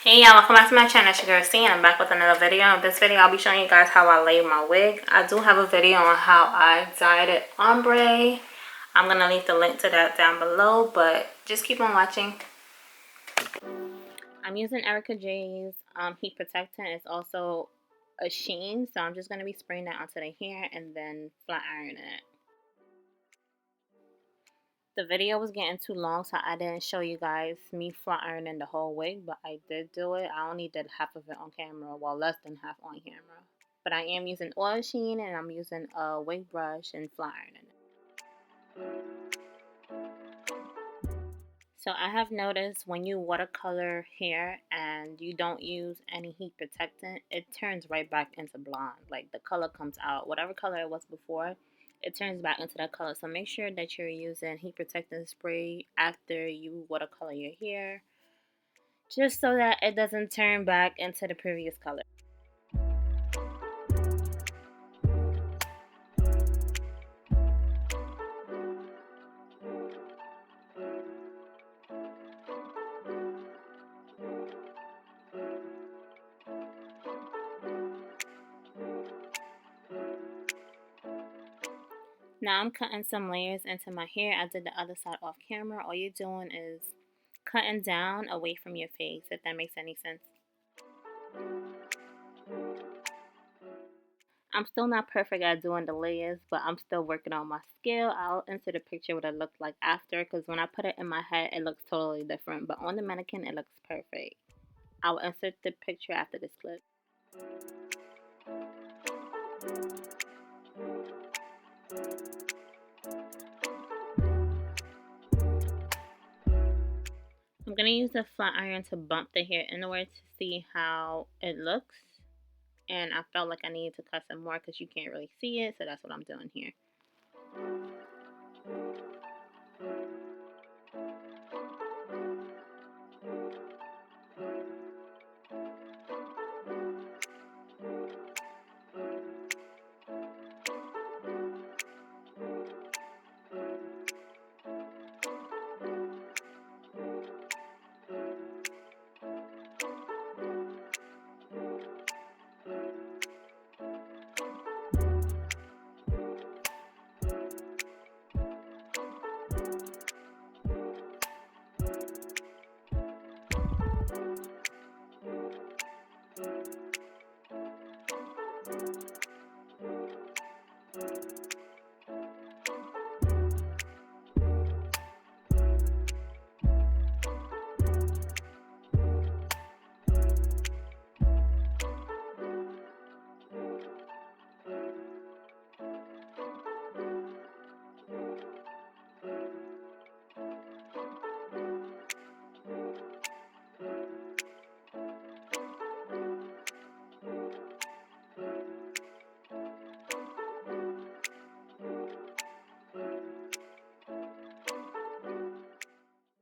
Hey y'all, welcome back to my channel. It's your girl C, and I'm back with another video. In this video, I'll be showing you guys how I laid my wig. I do have a video on how I dyed it ombre. I'm going to leave the link to that down below, but just keep on watching. I'm using Erica J's heat protectant. It's also a sheen, so I'm just going to be spraying that onto the hair and then flat ironing it. The video was getting too long, so I didn't show you guys me flat ironing the whole wig, but I did do it. I only did half of it on camera, well, less than half on camera. But I am using oil sheen, and I'm using a wig brush and flat ironing it. So I have noticed when you watercolor hair and you don't use any heat protectant, it turns right back into blonde. Like the color comes out, whatever color it was before, it turns back into that color. So make sure that you're using heat protectant spray after you watercolor your hair, just so that it doesn't turn back into the previous color. Now I'm cutting some layers into my hair. I did the other side off camera. All you're doing is cutting down away from your face, if that makes any sense. I'm still not perfect at doing the layers, but I'm still working on my skill. I'll insert a picture what it looked like after, because when I put it in my head, it looks totally different. But on the mannequin, it looks perfect. I will insert the picture after this clip. I'm going to use a flat iron to bump the hair inward to see how it looks. And I felt like I needed to cut some more because you can't really see it, so that's what I'm doing here.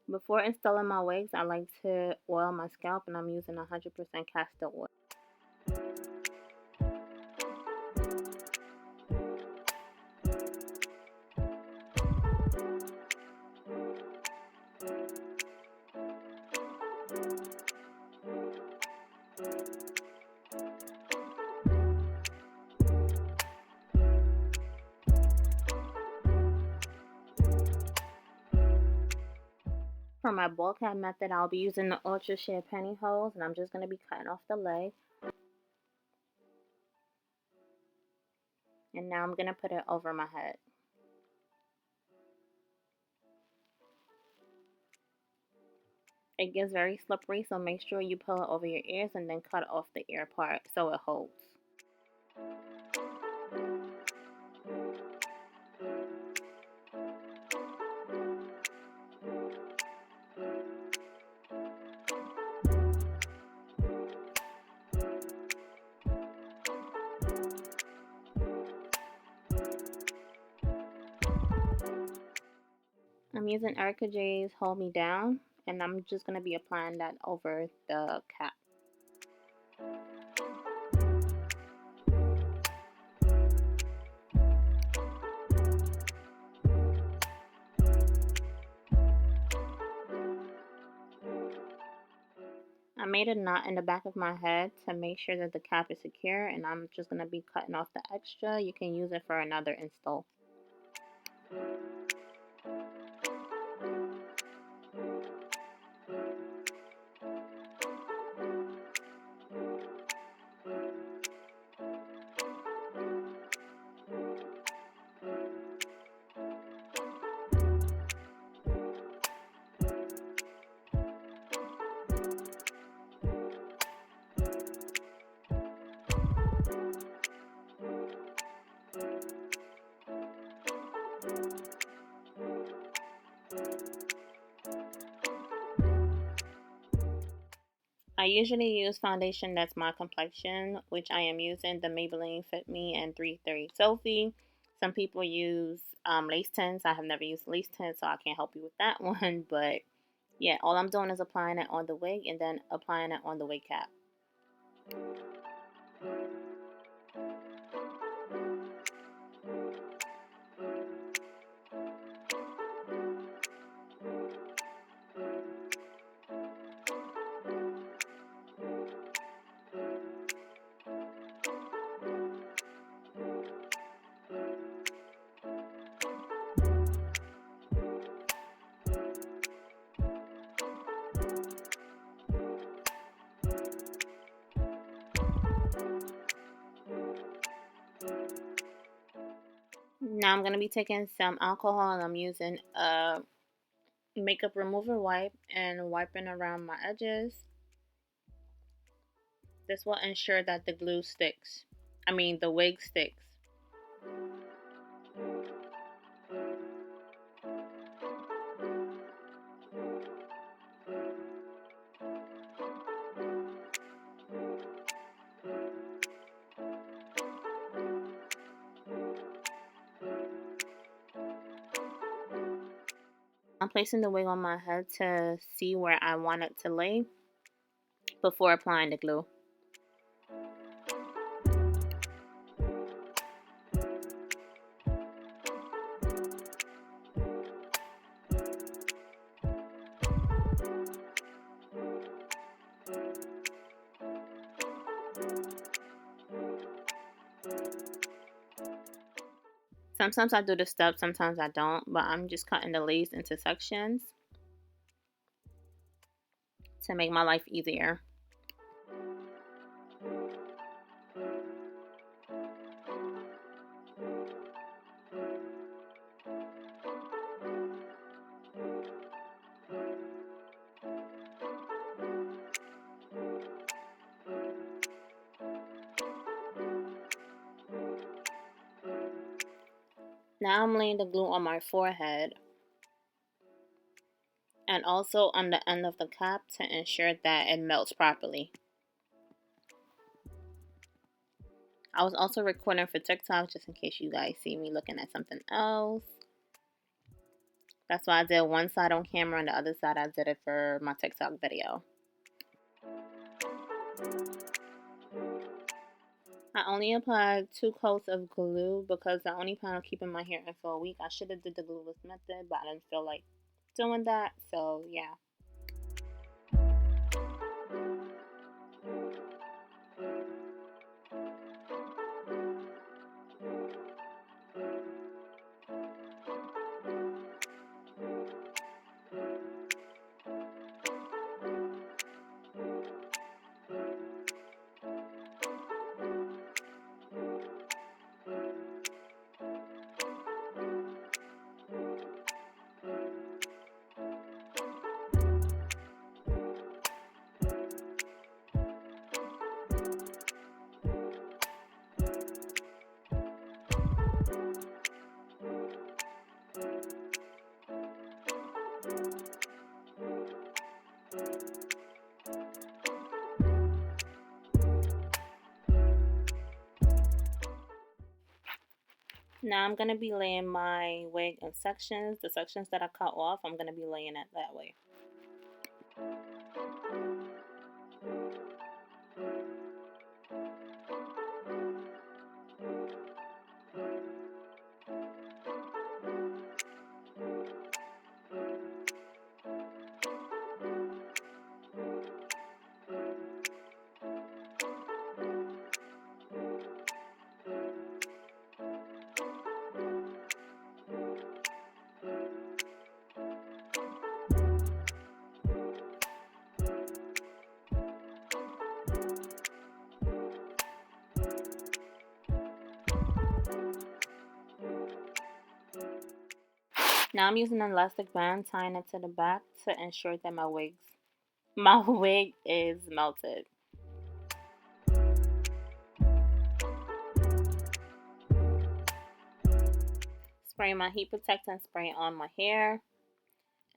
Before installing my wigs, I like to oil my scalp, and I'm using 100% castor oil. For my ball cap method, I'll be using the Ultra Sheer pantyhose, and I'm just going to be cutting off the leg. And now I'm going to put it over my head. It gets very slippery, so make sure you pull it over your ears and then cut off the ear part so it holds. I'm using Erica J's Hold Me Down, and I'm just going to be applying that over the cap. I made a knot in the back of my head to make sure that the cap is secure, and I'm just going to be cutting off the extra. You can use it for another install. I usually use foundation that's my complexion, which I am using the Maybelline Fit Me and 330 Selfie. Some people use lace tints. I have never used lace tints, so I can't help you with that one. But yeah, all I'm doing is applying it on the wig and then applying it on the wig cap. Now I'm going to be taking some alcohol and I'm using a makeup remover wipe and wiping around my edges. This will ensure that the glue sticks. The wig sticks. I'm placing the wig on my head to see where I want it to lay before applying the glue. Sometimes I do the steps, sometimes I don't, but I'm just cutting the lace into sections to make my life easier. Now I'm laying the glue on my forehead and also on the end of the cap to ensure that it melts properly. I was also recording for TikTok just in case you guys see me looking at something else. That's why I did one side on camera and the other side I did it for my TikTok video. I only applied 2 coats of glue because I only plan on keeping my hair in for a week. I should have did the glueless method, but I didn't feel like doing that, so yeah. Now I'm going to be laying my wig in sections. The sections that I cut off, I'm going to be laying it that way. Now I'm using an elastic band, tying it to the back to ensure that my wig is melted. Spray my heat protectant spray on my hair,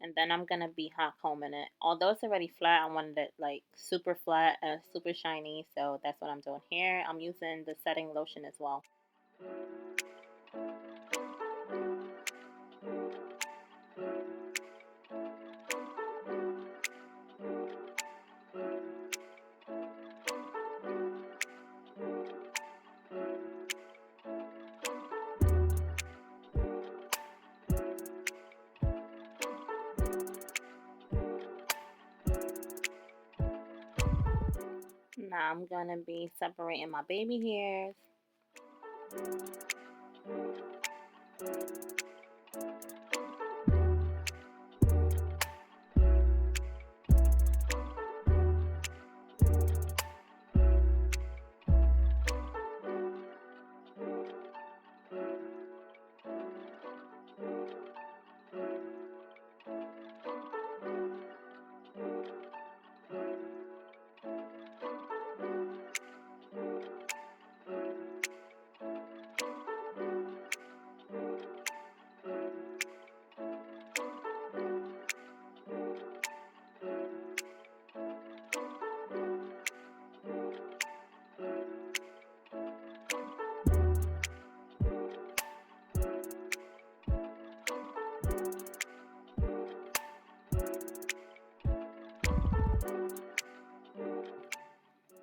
and then I'm gonna be hot combing it. Although it's already flat, I wanted it like super flat and super shiny, so that's what I'm doing here. I'm using the setting lotion as well. Now I'm gonna be separating my baby hairs.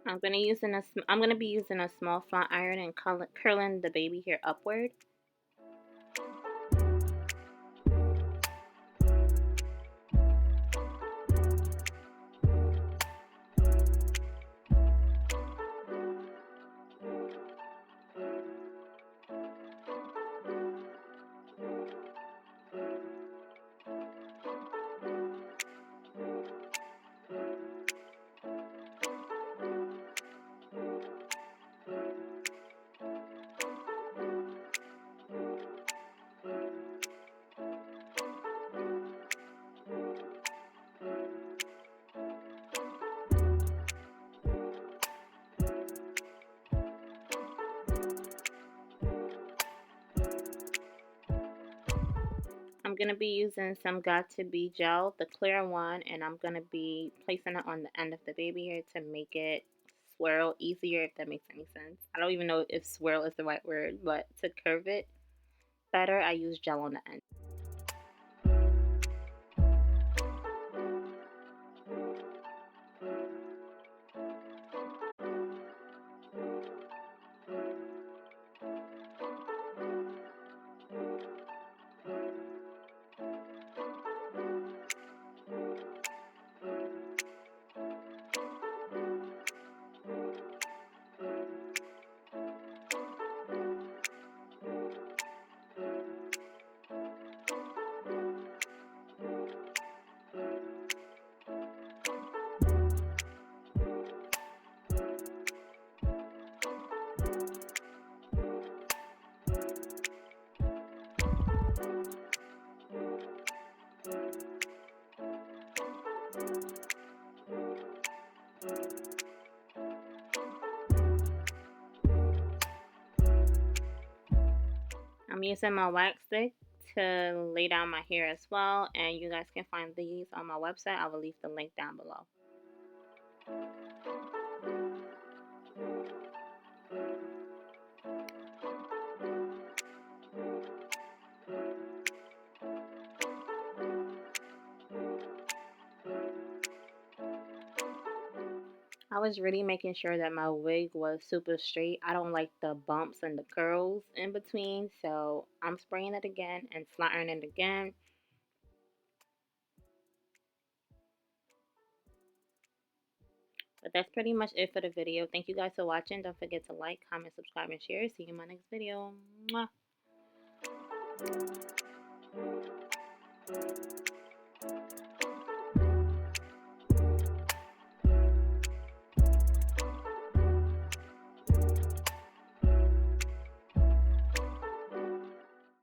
I'm gonna be using a small flat iron and curling the baby hair upward. I'm going to be using some Got To Be gel, the clear one, and I'm going to be placing it on the end of the baby hair to make it swirl easier, if that makes any sense. I don't even know if swirl is the right word, but to curve it better, I use gel on the end. I'm using my wax stick to lay down my hair as well, and you guys can find these on my website. I will leave the link down below. I was really making sure that my wig was super straight. I don't like the bumps and the curls in between, so I'm spraying it again and flat ironing it again. But that's pretty much it for the video. Thank you guys for watching. Don't forget to like, comment, subscribe, and share. See you in my next video. Mwah.